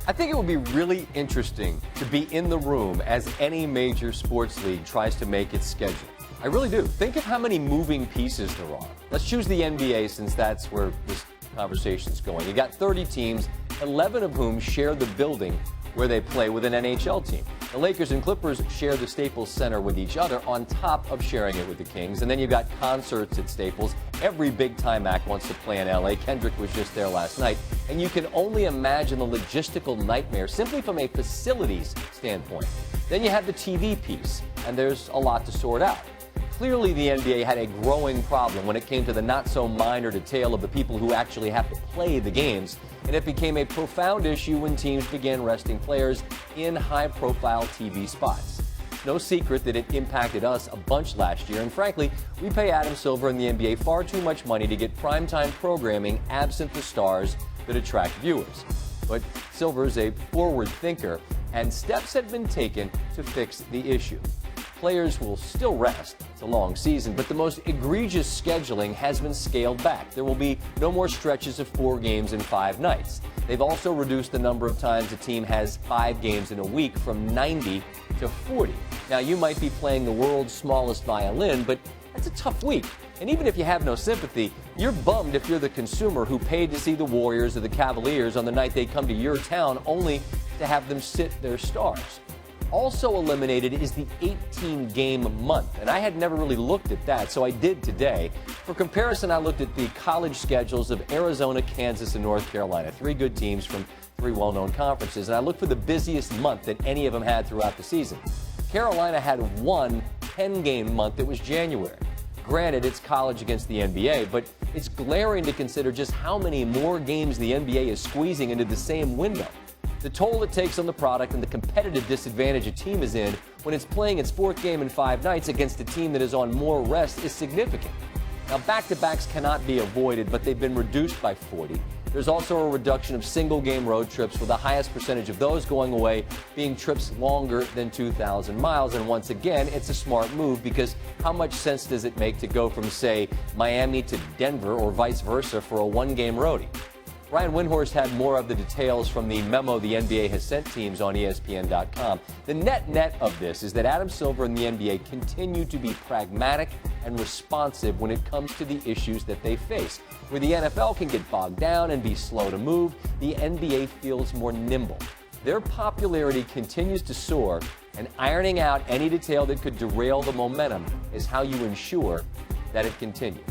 I think it would be really interesting to be in the room as any major sports league tries to make its schedule. I really do. Think of how many moving pieces there are. Let's choose the NBA since that's where this conversation's going. You got 30 teams, 11 of whom share the building where they play with an NHL team. The Lakers and Clippers share the Staples Center with each other on top of sharing it with the Kings. And then you've got concerts at Staples. Every big-time act wants to play in L.A. Kendrick was just there last night. And you can only imagine the logistical nightmare simply from a facilities standpoint. Then you have the TV piece, and there's a lot to sort out. Clearly, the NBA had a growing problem when it came to the not-so-minor detail of the people who actually have to play the games, and it became a profound issue when teams began resting players in high-profile TV spots. No secret that it impacted us a bunch last year, and frankly, we pay Adam Silver and the NBA far too much money to get primetime programming absent the stars that attract viewers. But Silver's a forward thinker, and steps have been taken to fix the issue. Players will still rest. It's a long season, but the most egregious scheduling has been scaled back. There will be no more stretches of 4 games in 5 nights. They've also reduced the number of times a team has 5 games in a week from 90 to 40. Now, you might be playing the world's smallest violin, but that's a tough week. And even if you have no sympathy, you're bummed if you're the consumer who paid to see the Warriors or the Cavaliers on the night they come to your town only to have them sit their stars. Also eliminated is the 18-game month, and I had never really looked at that, so I did today. For comparison, I looked at the college schedules of Arizona, Kansas, and North Carolina, 3 good teams from 3 well-known conferences, and I looked for the busiest month that any of them had throughout the season. Carolina had one 10-game month that was January. Granted, it's college against the NBA, but it's glaring to consider just how many more games the NBA is squeezing into the same window. The toll it takes on the product and the competitive disadvantage a team is in when it's playing its 4th game in 5 nights against a team that is on more rest is significant. Now, back-to-backs cannot be avoided, but they've been reduced by 40. There's also a reduction of single-game road trips, with the highest percentage of those going away being trips longer than 2,000 miles. And once again, it's a smart move because how much sense does it make to go from, say, Miami to Denver or vice versa for a 1-game roadie? Ryan Windhorst had more of the details from the memo the NBA has sent teams on ESPN.com. The net of this is that Adam Silver and the NBA continue to be pragmatic and responsive when it comes to the issues that they face. Where the NFL can get bogged down and be slow to move, the NBA feels more nimble. Their popularity continues to soar, and ironing out any detail that could derail the momentum is how you ensure that it continues.